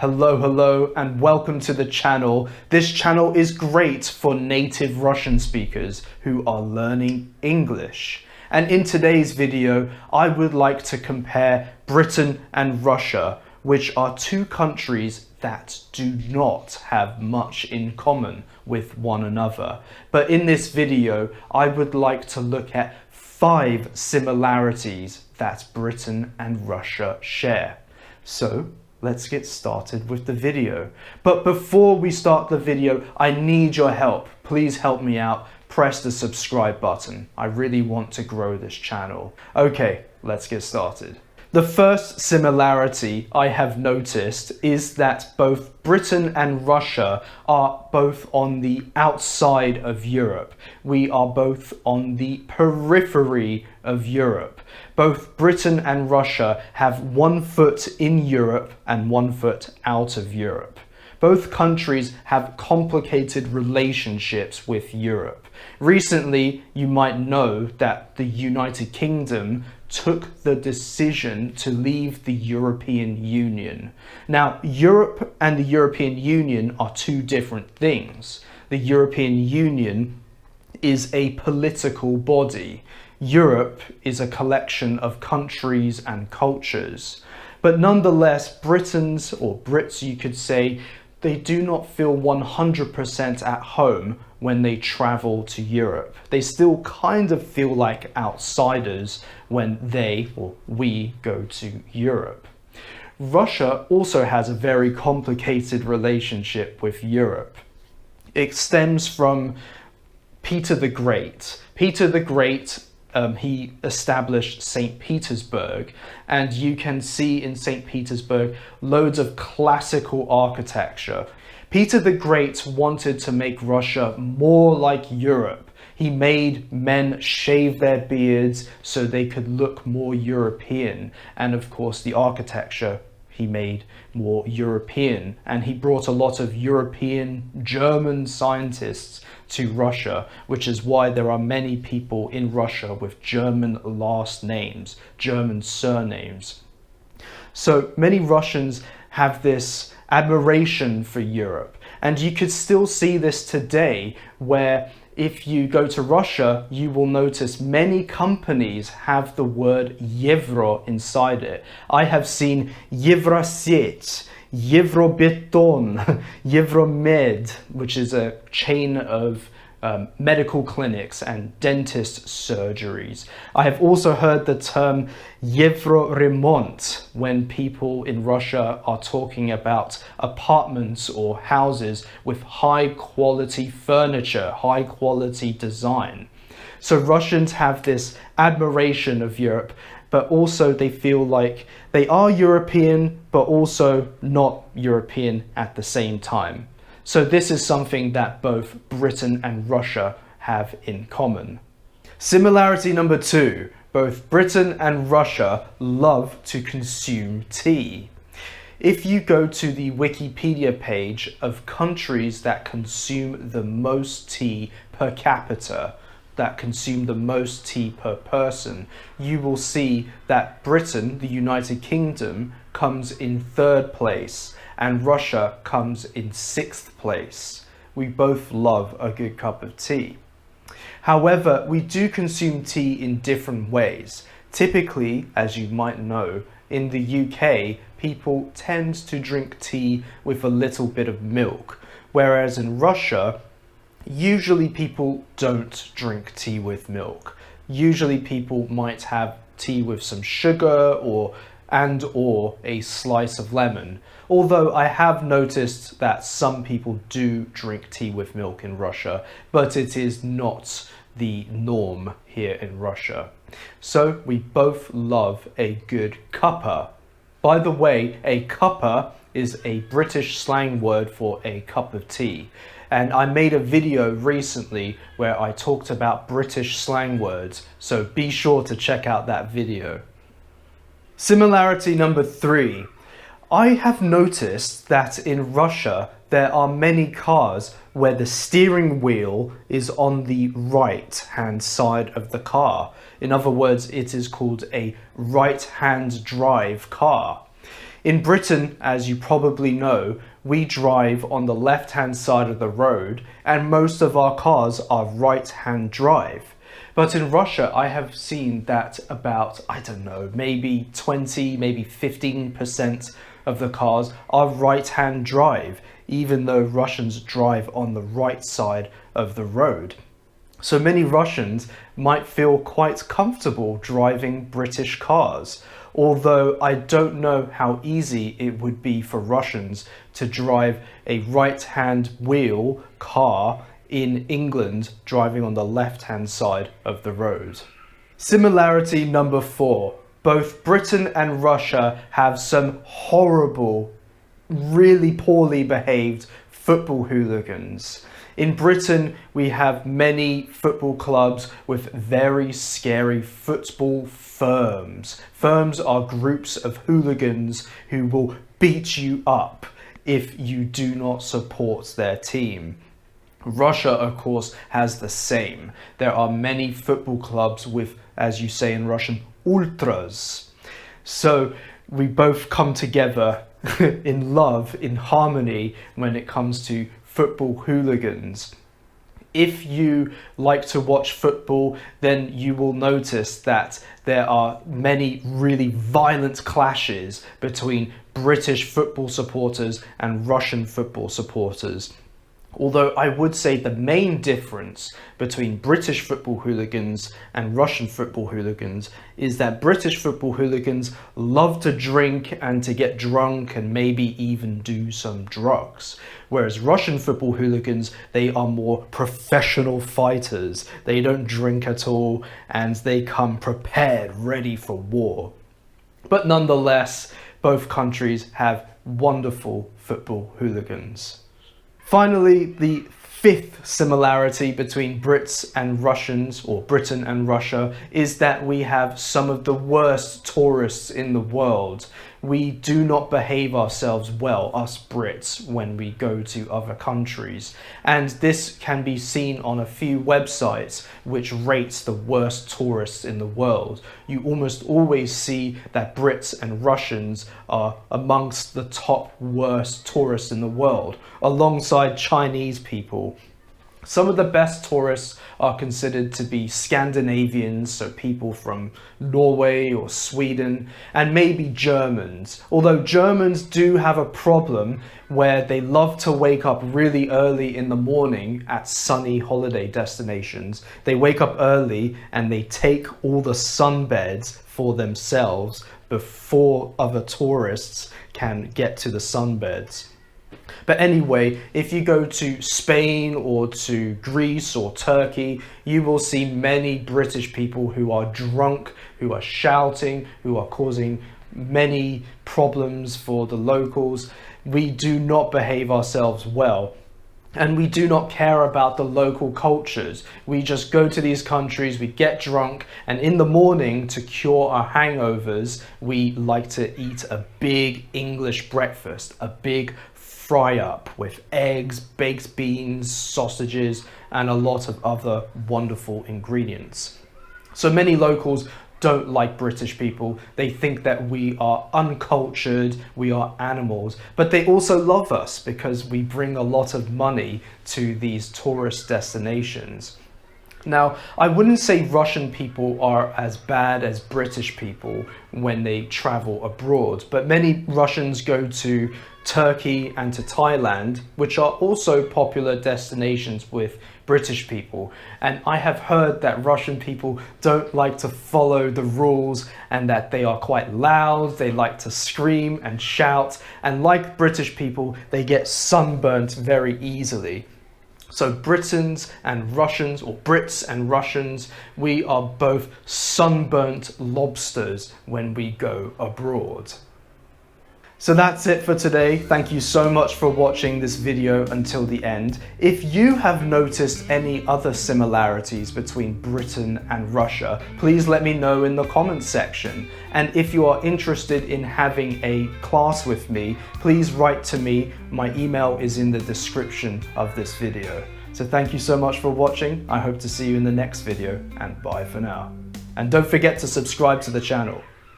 Hello, and welcome to the channel. This channel is great for native Russian speakers who are learning English. And in today's video, I would like to compare Britain and Russia, which are two countries that do not have much in common with one another. But in this video, I would like to look at 5 similarities that Britain and Russia share. So let's get started with the video. But before we start the video, I need your help. Please help me out. Press the subscribe button. I really want to grow this channel. Okay, let's get started. The first similarity I have noticed is that both Britain and Russia are both on the outside of Europe. We are both on the periphery of Europe. Both Britain and Russia have one foot in Europe and one foot out of Europe. Both countries have complicated relationships with Europe. Recently, you might know that the United Kingdom took the decision to leave the European Union. Now, Europe and the European Union are two different things. The European Union is a political body. Europe is a collection of countries and cultures. But nonetheless, Britons, or Brits you could say, they do not feel 100% at home when they travel to Europe. They still kind of feel like outsiders when they, or we, go to Europe. Russia also has a very complicated relationship with Europe. It stems from Peter the Great. Peter the Great, he established St. Petersburg, and you can see in St. Petersburg loads of classical architecture. Peter the Great wanted to make Russia more like Europe. He made men shave their beards so they could look more European, and of course the architecture he made more European, and he brought a lot of European German scientists to Russia, which is why there are many people in Russia with German last names, German surnames. So many Russians have this admiration for Europe, and you could still see this today, where if you go to Russia, you will notice many companies have the word Евро inside it. I have seen Евросеть, Евробетон, Евроmed, which is a chain of medical clinics and dentist surgeries. I have also heard the term Evroremont when people in Russia are talking about apartments or houses with high quality furniture, high quality design. So Russians have this admiration of Europe, but also they feel like they are European, but also not European at the same time. So this is something that both Britain and Russia have in common. Similarity number 2, both Britain and Russia love to consume tea. If you go to the Wikipedia page of countries that consume the most tea per capita, that consume the most tea per person, you will see that Britain, the United Kingdom, comes in 3rd place, and Russia comes in 6th place. We both love a good cup of tea. However, we do consume tea in different ways. Typically, as you might know, in the UK, people tend to drink tea with a little bit of milk, whereas in Russia, usually people don't drink tea with milk. Usually people might have tea with some sugar or a slice of lemon. Although I have noticed that some people do drink tea with milk in Russia, but it is not the norm here in Russia. So we both love a good cuppa. By the way, a cuppa is a British slang word for a cup of tea. And I made a video recently where I talked about British slang words, so be sure to check out that video. Similarity number 3. I have noticed that in Russia there are many cars where the steering wheel is on the right-hand side of the car. In other words, it is called a right-hand drive car. In Britain, as you probably know, we drive on the left-hand side of the road and most of our cars are right-hand drive. But in Russia, I have seen that about, I don't know, maybe 20, maybe 15% of the cars are right-hand drive, even though Russians drive on the right side of the road. So many Russians might feel quite comfortable driving British cars, although I don't know how easy it would be for Russians to drive a right-hand wheel car in England driving on the left-hand side of the road. Similarity number 4. Both Britain and Russia have some horrible, really poorly behaved football hooligans. In Britain, we have many football clubs with very scary football firms. Firms are groups of hooligans who will beat you up if you do not support their team. Russia, of course, has the same. There are many football clubs with, as you say in Russian, ultras. So we both come together in love, in harmony when it comes to football hooligans. If you like to watch football, then you will notice that there are many really violent clashes between British football supporters and Russian football supporters. Although I would say the main difference between British football hooligans and Russian football hooligans is that British football hooligans love to drink and to get drunk and maybe even do some drugs. Whereas Russian football hooligans, they are more professional fighters. They don't drink at all and they come prepared, ready for war. But nonetheless, both countries have wonderful football hooligans. Finally, the 5th similarity between Brits and Russians, or Britain and Russia, is that we have some of the worst tourists in the world. We do not behave ourselves well, us Brits, when we go to other countries. And this can be seen on a few websites which rates the worst tourists in the world. You almost always see that Brits and Russians are amongst the top worst tourists in the world, alongside Chinese people. Some of the best tourists are considered to be Scandinavians, so people from Norway or Sweden, and maybe Germans. Although Germans do have a problem where they love to wake up really early in the morning at sunny holiday destinations. They wake up early and they take all the sunbeds for themselves before other tourists can get to the sunbeds. But anyway, if you go to Spain or to Greece or Turkey, you will see many British people who are drunk, who are shouting, who are causing many problems for the locals. We do not behave ourselves well. And we do not care about the local cultures. We just go to these countries, we get drunk, and in the morning, to cure our hangovers, we like to eat a big English breakfast, a big fry up with eggs, baked beans, sausages, and a lot of other wonderful ingredients. So many locals don't like British people. They think that we are uncultured, we are animals, but they also love us because we bring a lot of money to these tourist destinations. Now, I wouldn't say Russian people are as bad as British people when they travel abroad, but many Russians go to Turkey and to Thailand, which are also popular destinations with British people. And I have heard that Russian people don't like to follow the rules and that they are quite loud, they like to scream and shout, and like British people, they get sunburnt very easily. So Britons and Russians, or Brits and Russians, we are both sunburnt lobsters when we go abroad. So that's it for today. Thank you so much for watching this video until the end. If you have noticed any other similarities between Britain and Russia, please let me know in the comments section. And if you are interested in having a class with me, please write to me. My email is in the description of this video. So thank you so much for watching. I hope to see you in the next video, and bye for now. And don't forget to subscribe to the channel.